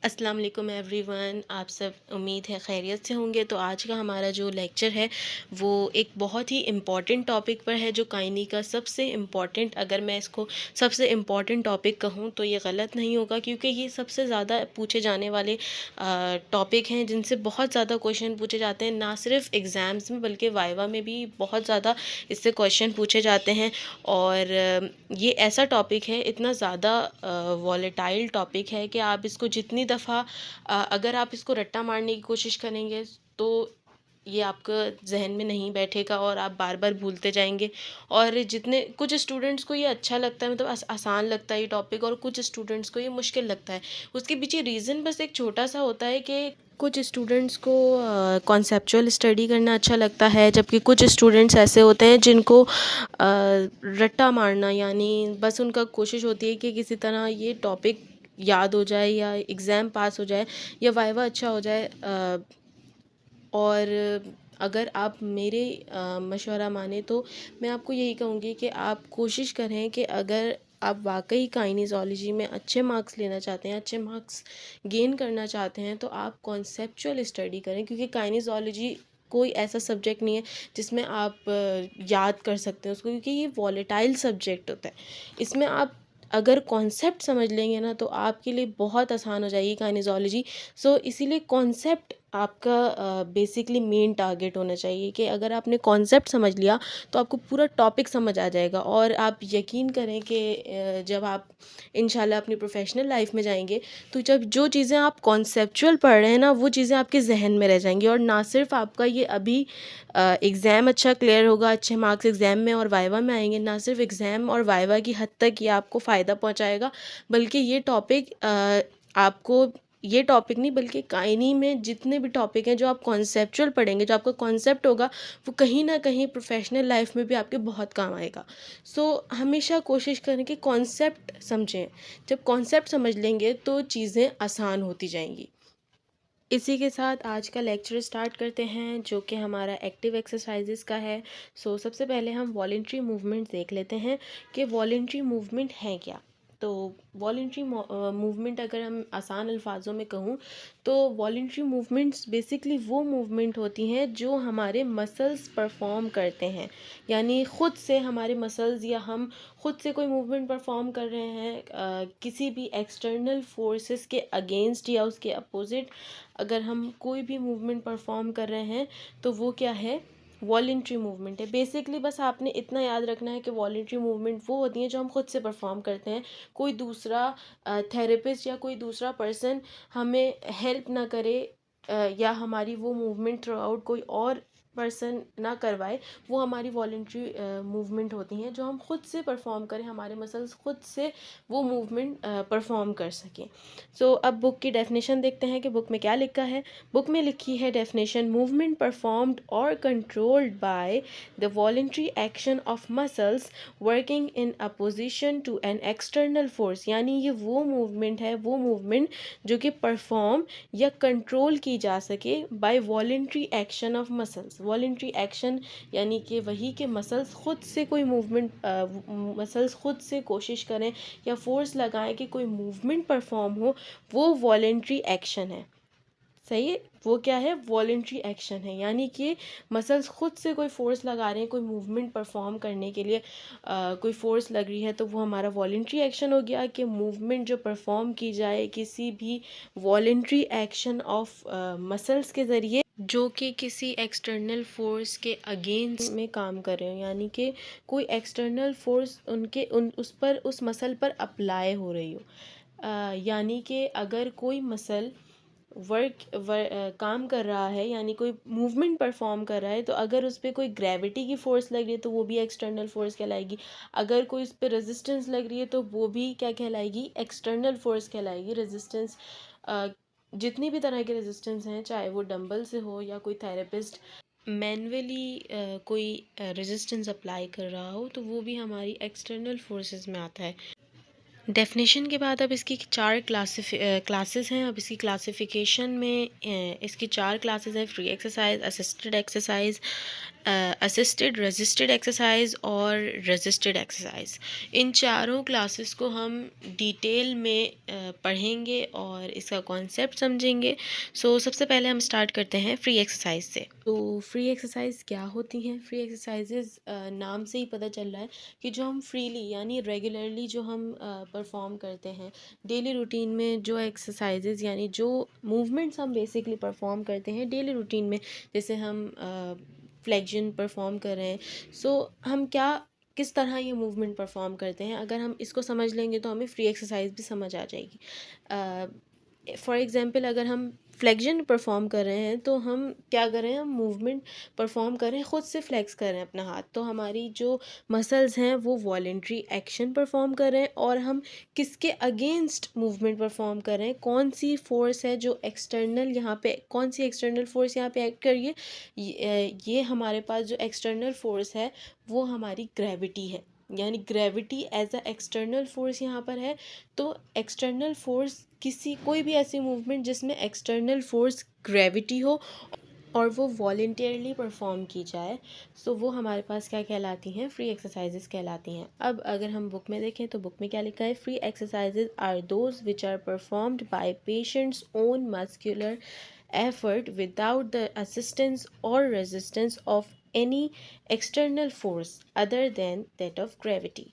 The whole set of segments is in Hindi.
अस्सलाम वालेकुम एवरीवन। आप सब उम्मीद है खैरियत से होंगे। तो आज का हमारा जो लेक्चर है वो एक बहुत ही इम्पॉर्टेंट टॉपिक पर है, जो काइनी का सबसे इम्पॉर्टेंट, अगर मैं इसको सबसे इम्पॉर्टेंट टॉपिक कहूँ तो ये गलत नहीं होगा, क्योंकि ये सबसे ज़्यादा पूछे जाने वाले टॉपिक हैं, जिनसे बहुत ज़्यादा क्वेश्चन पूछे जाते हैं, ना सिर्फ एग्ज़ाम्स में बल्कि वाइवा में भी बहुत ज़्यादा इससे क्वेश्चन पूछे जाते हैं। और ये ऐसा टॉपिक है, इतना ज़्यादा वॉलेटाइल टॉपिक है कि आप इसको जितनी दफ़ा अगर आप इसको रट्टा मारने की कोशिश करेंगे तो ये आपका जहन में नहीं बैठेगा और आप बार बार भूलते जाएंगे। और जितने कुछ स्टूडेंट्स को ये अच्छा लगता है, मतलब आसान लगता है ये टॉपिक, और कुछ स्टूडेंट्स को ये मुश्किल लगता है। उसके पीछे रीज़न बस एक छोटा सा होता है कि कुछ स्टूडेंट्स को कॉन्सेप्चुअल स्टडी करना अच्छा लगता है, जबकि कुछ स्टूडेंट्स ऐसे होते हैं जिनको रट्टा मारना, यानी बस उनका कोशिश होती है कि किसी तरह ये टॉपिक याद हो जाए या एग्ज़ाम पास हो जाए या वाइवा अच्छा हो जाए। और अगर आप मेरे मशवरा माने तो मैं आपको यही कहूँगी कि आप कोशिश करें कि अगर आप वाकई काइनेज़ोलॉजी में अच्छे मार्क्स लेना चाहते हैं, अच्छे मार्क्स गेन करना चाहते हैं, तो आप कॉन्सेप्चुअल स्टडी करें, क्योंकि काइनेज़ोलॉजी कोई ऐसा सब्जेक्ट नहीं है जिसमें आप याद कर सकते हैं उसको, क्योंकि ये वॉलेटाइल सब्जेक्ट होता है। इसमें आप अगर कॉन्सेप्ट समझ लेंगे ना तो आपके लिए बहुत आसान हो जाएगी काइनेज़ोलॉजी। सो इसीलिए कॉन्सेप्ट आपका बेसिकली मेन टारगेट होना चाहिए, कि अगर आपने कॉन्सेप्ट समझ लिया तो आपको पूरा टॉपिक समझ आ जाएगा। और आप यकीन करें कि जब आप इंशाल्लाह अपनी प्रोफेशनल लाइफ में जाएंगे तो जब जो चीज़ें आप कॉन्सेप्चुअल पढ़ रहे हैं ना, वो चीज़ें आपके जहन में रह जाएंगी। और ना सिर्फ आपका ये अभी एग्ज़ाम अच्छा क्लियर होगा, अच्छे मार्क्स एग्ज़ाम में और वाइवा में आएंगे, ना सिर्फ एग्ज़ाम और वाइवा की हद तक ये आपको फ़ायदा पहुंचाएगा, बल्कि ये टॉपिक नहीं बल्कि काइनी में जितने भी टॉपिक हैं जो आप कॉन्सेप्चुअल पढ़ेंगे, जो आपका कॉन्सेप्ट होगा, वो कहीं ना कहीं प्रोफेशनल लाइफ में भी आपके बहुत काम आएगा। सो हमेशा कोशिश करें कि कॉन्सेप्ट समझें। जब कॉन्सेप्ट समझ लेंगे तो चीज़ें आसान होती जाएंगी। इसी के साथ आज का लेक्चर स्टार्ट करते हैं, जो कि हमारा एक्टिव एक्सरसाइजेस का है। सबसे पहले हम वॉलेंट्री मूवमेंट देख लेते हैं कि वॉलेंट्री मूवमेंट है क्या। तो वॉलेंट्री मूवमेंट अगर हम आसान अल्फाजों में कहूँ तो वॉलेंट्री मूवमेंट्स बेसिकली वो मूवमेंट होती हैं जो हमारे मसल्स परफॉर्म करते हैं, यानी ख़ुद से हमारे मसल्स या हम ख़ुद से कोई मूवमेंट परफॉर्म कर रहे हैं किसी भी एक्सटर्नल फोर्सेस के अगेंस्ट या उसके अपोजिट। अगर हम कोई भी मूवमेंट परफॉर्म कर रहे हैं तो वो क्या है, वॉलेंट्री मूवमेंट है। बेसिकली बस आपने इतना याद रखना है कि वॉलेंट्री मूवमेंट वो होती हैं जो हम खुद से परफॉर्म करते हैं, कोई दूसरा थेरेपिस्ट या कोई दूसरा पर्सन हमें हेल्प ना करे, या हमारी वो मूवमेंट थ्रू आउट कोई और पर्सन ना करवाए। वो हमारी वॉलेंट्री मूवमेंट होती हैं जो हम खुद से परफॉर्म करें, हमारे मसल्स खुद से वो मूवमेंट परफॉर्म कर सकें। अब बुक की डेफिनेशन देखते हैं कि बुक में क्या लिखा है। बुक में लिखी है डेफिनेशन: मूवमेंट परफॉर्म्ड और controlled by the voluntary action of muscles working in opposition to an external force. यानी ये वो मूवमेंट है, वो मूवमेंट जो कि परफॉर्म या कंट्रोल की जा सके by voluntary action of muscles. Voluntary action यानी कि वही कि मसल्स खुद से कोई मूवमेंट, मसल्स खुद से कोशिश करें या फोर्स लगाएं कि कोई मूवमेंट परफॉर्म हो, वो वॉलेंट्री एक्शन है। सही है, वो क्या है, वॉलेंट्री एक्शन है। यानी कि मसल्स खुद से कोई फोर्स लगा रहे हैं कोई मूवमेंट परफॉर्म करने के लिए, कोई फोर्स लग रही है, तो वो हमारा वॉलेंट्री एक्शन हो गया। कि मूवमेंट जो परफॉर्म की जाए किसी भी वॉलेंट्री एक्शन ऑफ मसल्स के ज़रिए, जो कि किसी एक्सटर्नल फोर्स के अगेंस्ट में काम कर रहे हो, यानी कि कोई एक्सटर्नल फोर्स उस पर, उस मसल पर अप्लाई हो रही हो। यानी कि अगर कोई मसल काम कर रहा है, यानी कोई मूवमेंट परफॉर्म कर रहा है, तो अगर उस पर कोई ग्रेविटी की फ़ोर्स लग रही है तो वो भी एक्सटर्नल फोर्स कहलाएगी। अगर कोई उस पर रेजिस्टेंस लग रही है तो वो भी क्या कहलाएगी, एक्सटर्नल फोर्स कहलाएगी। रेजिस्टेंस, जितनी भी तरह के रेजिस्टेंस हैं, चाहे वो डंबल से हो या कोई थेरेपिस्ट मैनुअली कोई रेजिस्टेंस अप्लाई कर रहा हो, तो वो भी हमारी एक्सटर्नल फोर्सेस में आता है। डेफिनेशन के बाद अब इसकी चार क्लासेस हैं। अब इसकी क्लासिफिकेशन में इसकी चार क्लासेस हैं: free exercise, assisted exercise, assisted resisted exercise और रेजिस्टेड एक्सरसाइज, इन चारों क्लासेस को हम डिटेल में पढ़ेंगे और इसका कॉन्सेप्ट समझेंगे। सो सबसे पहले हम स्टार्ट करते हैं फ्री एक्सरसाइज से। तो फ्री एक्सरसाइज क्या होती हैं? फ्री एक्सरसाइजेज नाम से ही पता चल रहा है कि जो हम फ्रीली यानी रेगुलरली जो हम परफॉर्म करते हैं डेली रूटीन में, जो एक्सरसाइजेज यानी जो मूवमेंट्स हम बेसिकली परफॉर्म करते हैं डेली रूटीन में, जैसे हम फ्लेक्शन परफॉर्म कर रहे हैं। सो हम क्या किस तरह ये मूवमेंट परफॉर्म करते हैं, अगर हम इसको समझ लेंगे तो हमें फ्री एक्सरसाइज भी समझ आ जाएगी। फॉर एग्ज़ाम्पल अगर हम फ्लेक्शन परफॉर्म कर रहे हैं तो हम क्या कर रहे हैं, हम मूवमेंट परफॉर्म कर रहे हैं, ख़ुद से फ्लेक्स कर रहे हैं अपना हाथ, तो हमारी जो मसल्स हैं वो वॉलेंट्री एक्शन परफॉर्म कर रहे हैं। और हम किसके अगेंस्ट मूवमेंट परफॉर्म कर रहे हैं, कौन सी फोर्स है जो एक्सटर्नल यहाँ पे, कौन सी एक्सटर्नल फोर्स यहाँ पे एक्ट कर रही है, ये हमारे पास जो एक्सटर्नल फोर्स है वो हमारी ग्रेविटी है, यानी gravity as a external force यहाँ पर है। तो एक्सटर्नल फोर्स किसी कोई भी ऐसी मूवमेंट जिसमें एक्सटर्नल फोर्स ग्रेविटी हो और वो वॉलेंटियरली परफॉर्म की जाए, सो वो हमारे पास क्या कहलाती हैं, फ्री एक्सरसाइजेज कहलाती हैं। अब अगर हम बुक में देखें तो बुक में क्या लिखा है, free exercises are those which are performed by patient's own muscular effort without the assistance or resistance of any external force other than that of gravity।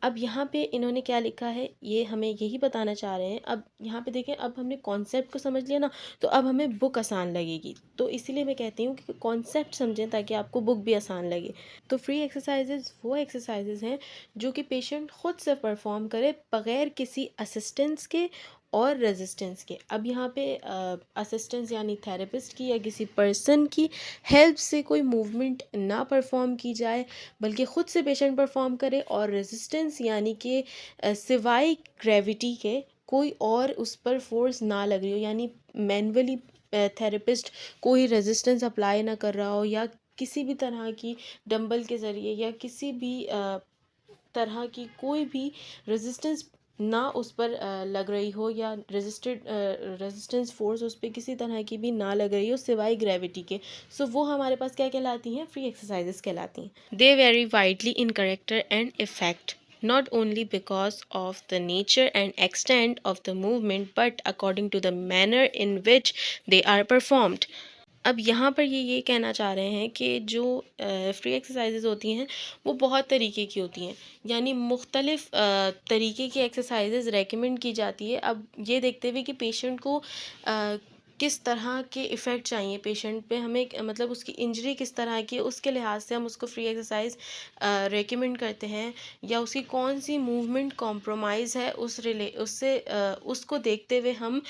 अब यहाँ पे इन्होंने क्या लिखा है, ये हमें यही बताना चाह रहे हैं। अब यहाँ पे देखें, अब हमने कॉन्सेप्ट को समझ लिया ना, तो अब हमें बुक आसान लगेगी। तो इसीलिए मैं कहती हूँ कि कॉन्सेप्ट समझें ताकि आपको बुक भी आसान लगे। तो फ्री एक्सरसाइजेज वो एक्सरसाइजेज हैं जो कि पेशेंट खुद से परफॉर्म करे बग़ैर किसी असिस्टेंस के और रेजिस्टेंस के। अब यहाँ पे असिस्टेंस यानी थेरेपिस्ट की या किसी पर्सन की हेल्प से कोई मूवमेंट ना परफॉर्म की जाए, बल्कि ख़ुद से पेशेंट परफॉर्म करे। और रेजिस्टेंस यानी कि सिवाय ग्रेविटी के कोई और उस पर फोर्स ना लग रही हो, यानी मैनुअली थेरेपिस्ट कोई रेजिस्टेंस अप्लाई ना कर रहा हो, या किसी भी तरह की डंबल के ज़रिए या किसी भी तरह की कोई भी रेजिस्टेंस ना उस पर लग रही हो, या रेजिस्टेंस फोर्स उस पर किसी तरह की भी ना लग रही हो सिवाय ग्रेविटी के। सो वो हमारे पास क्या कहलाती हैं, फ्री एक्सरसाइजेस कहलाती हैं। They vary widely in character and effect not only because of the nature and extent of the movement but according to the manner in which they are performed। अब यहाँ पर ये कहना चाह रहे हैं कि जो फ्री एक्सरसाइजेज होती हैं वो बहुत तरीके की होती हैं, यानी मुख्तलिफ़ तरीके की एक्सरसाइजेज रेकमेंड की जाती है। अब ये देखते हुए कि पेशेंट को किस तरह के इफ़ेक्ट चाहिए पेशेंट पे, हमें मतलब उसकी इंजरी किस तरह की है, उसके लिहाज से हम उसको फ्री एक्सरसाइज रेकमेंड करते हैं, या उसकी कौन सी मूवमेंट कॉम्प्रोमाइज़ है उससे उसको देखते हुए हम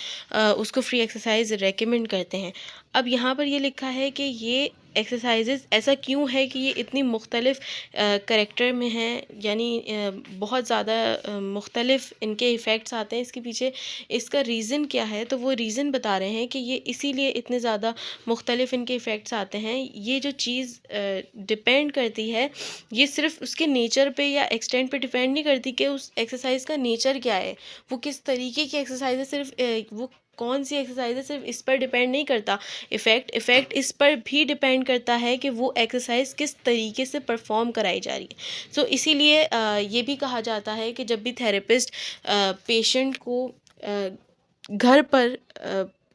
उसको फ्री एक्सरसाइज रेकमेंड करते हैं। अब यहाँ पर ये लिखा है कि ये एक्सरसाइजेज ऐसा क्यों है कि ये इतनी मुख्तलिफ़ करेक्टर में हैं, यानी बहुत ज़्यादा मुख्तलिफ़ इनके इफ़ेक्ट्स आते हैं। इसके पीछे इसका रीज़न क्या है, तो वो रीज़न बता रहे हैं कि ये इसीलिए इतने ज़्यादा मुख्तलिफ़ इनके इफ़ेक्ट्स आते हैं। ये जो चीज़ डिपेंड करती है, ये सिर्फ उसके नेचर पे या एक्सटेंट पे डिपेंड नहीं करती कि उस एक्सरसाइज का नेचर क्या है, वो किस तरीके की एक्सरसाइज है, सिर्फ वो कौन सी एक्सरसाइज है सिर्फ इस पर डिपेंड नहीं करता। इफ़ेक्ट इस पर भी डिपेंड करता है कि वो एक्सरसाइज किस तरीके से परफॉर्म कराई जा रही है। सो इसीलिए ये भी कहा जाता है कि जब भी थेरेपिस्ट पेशेंट को घर पर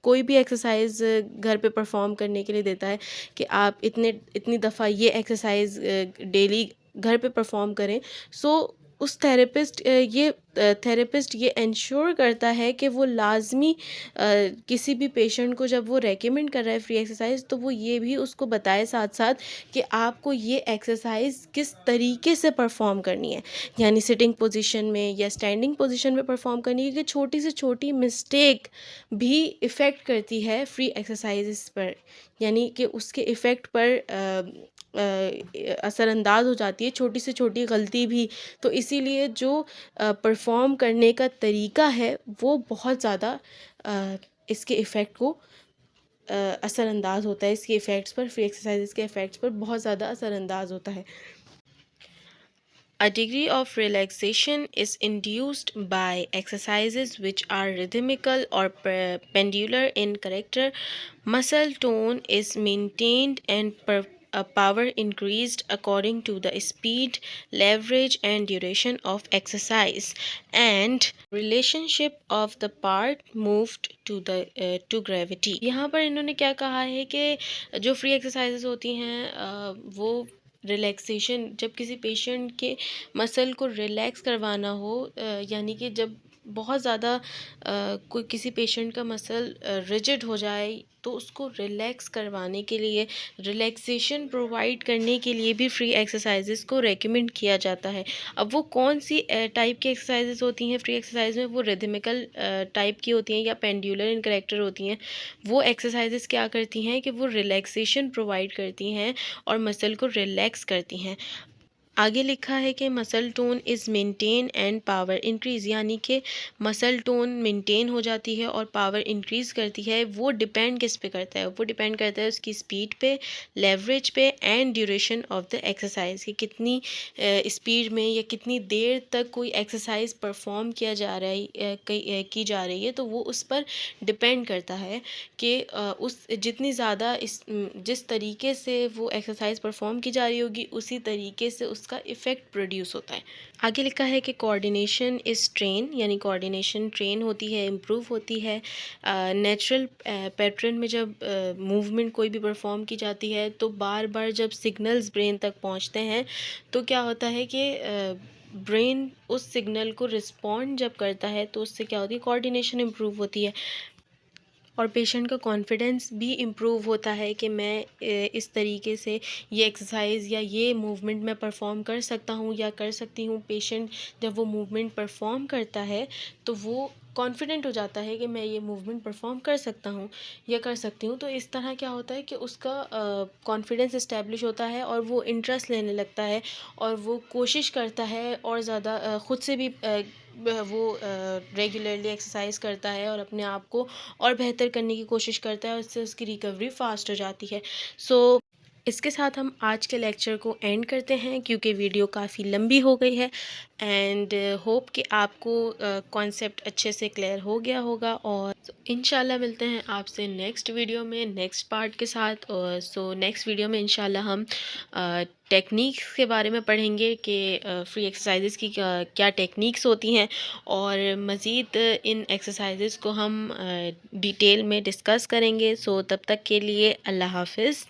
कोई भी एक्सरसाइज घर पे परफॉर्म करने के लिए देता है कि आप इतनी दफ़ा ये एक्सरसाइज डेली घर पे परफॉर्म करें, सो उस थेरेपिस्ट ये इंश्योर करता है कि वो लाजमी किसी भी पेशेंट को जब वो रेकमेंड कर रहा है फ्री एक्सरसाइज, तो वो ये भी उसको बताए साथ साथ कि आपको ये एक्सरसाइज किस तरीके से परफॉर्म करनी है, यानी सिटिंग पोजीशन में या स्टैंडिंग पोजीशन में परफॉर्म करनी है, कि छोटी से छोटी मिस्टेक भी इफ़ेक्ट करती है फ्री एक्सरसाइज पर, यानी कि उसके इफ़ेक्ट पर असरअंदाज हो जाती है छोटी से छोटी गलती भी। तो इसीलिए जो परफॉर्म करने का तरीका है वो बहुत ज़्यादा इसके इफ़ेक्ट को असरअंदाज होता है, इसके इफ़ेक्ट्स पर, फ्री एक्सरसाइजेस के इफ़ेक्ट्स पर बहुत ज़्यादा असरअंदाज होता है। A degree of relaxation is induced by exercises which are rhythmical or pendular in character. Muscle tone is maintained and power increased according to the speed, leverage, and duration of exercise, and relationship of the part moved to gravity. यहाँ पर इन्होंने क्या कहा है कि जो फ्री एक्सरसाइजेज होती हैं वो रिलैक्सेशन, जब किसी पेशेंट के मसल को रिलैक्स करवाना हो, यानी कि जब बहुत ज़्यादा कोई किसी पेशेंट का मसल रिजिड हो जाए तो उसको रिलैक्स करवाने के लिए, रिलैक्सेशन प्रोवाइड करने के लिए भी फ्री एक्सरसाइजेस को रेकमेंड किया जाता है। अब वो कौन सी टाइप की एक्सरसाइजेस होती हैं फ्री एक्सरसाइज में, वो रिदमिकल टाइप की होती हैं या पेंडुलर इन करेक्टर होती हैं। वो एक्सरसाइजेस क्या करती हैं कि वो रिलैक्सेशन प्रोवाइड करती हैं और मसल को रिलैक्स करती हैं। आगे लिखा है कि muscle tone is maintain and power increase, यानी कि मसल टोन मेंटेन हो जाती है और पावर इंक्रीज़ करती है। वो डिपेंड किस पे करता है, वो डिपेंड करता है उसकी स्पीड पे, लेवरेज पे and duration of the exercise, कि कितनी स्पीड में या कितनी देर तक कोई एक्सरसाइज परफॉर्म किया जा रहा है, की जा रही है, तो वो उस पर डिपेंड करता है कि उस जितनी ज़्यादा जिस तरीके से वो एक्सरसाइज परफॉर्म की जा रही होगी उसी तरीके से उसका इफ़ेक्ट प्रोड्यूस होता है। आगे लिखा है कि कोऑर्डिनेशन इज़ ट्रेन, यानी कोऑर्डिनेशन ट्रेन होती है, इम्प्रूव होती है। नेचुरल पैटर्न में जब मूवमेंट कोई भी परफॉर्म की जाती है तो बार बार जब सिग्नल्स ब्रेन तक पहुंचते हैं तो क्या होता है कि ब्रेन उस सिग्नल को रिस्पॉन्ड जब करता है तो उससे क्या होती है, कोऑर्डिनेशन इम्प्रूव होती है और पेशेंट का कॉन्फिडेंस भी इम्प्रूव होता है कि मैं इस तरीके से ये एक्सरसाइज या ये मूवमेंट मैं परफॉर्म कर सकता हूँ या कर सकती हूँ। पेशेंट जब वो मूवमेंट परफॉर्म करता है तो वो कॉन्फिडेंट हो जाता है कि मैं ये मूवमेंट परफॉर्म कर सकता हूँ या कर सकती हूँ। तो इस तरह क्या होता है कि उसका कॉन्फिडेंस इस्टेब्लिश होता है और वो इंटरेस्ट लेने लगता है और वो कोशिश करता है और ज़्यादा ख़ुद से भी वो रेगुलरली एक्सरसाइज करता है और अपने आप को और बेहतर करने की कोशिश करता है और उससे उसकी रिकवरी फास्ट हो जाती है। सो इसके साथ हम आज के लेक्चर को एंड करते हैं क्योंकि वीडियो काफ़ी लंबी हो गई है एंड होप कि आपको कॉन्सेप्ट अच्छे से क्लियर हो गया होगा और इंशाल्लाह मिलते हैं आपसे नेक्स्ट वीडियो में नेक्स्ट पार्ट के साथ। और सो नेक्स्ट वीडियो में इंशाल्लाह हम टेक्निक्स के बारे में पढ़ेंगे कि फ्री एक्सरसाइजेस की क्या टेक्निक्स होती हैं और मज़ीद इन एक्सरसाइजेस को हम डिटेल में डिस्कस करेंगे। सो तब तक के लिए अल्लाह हाफ़िज़।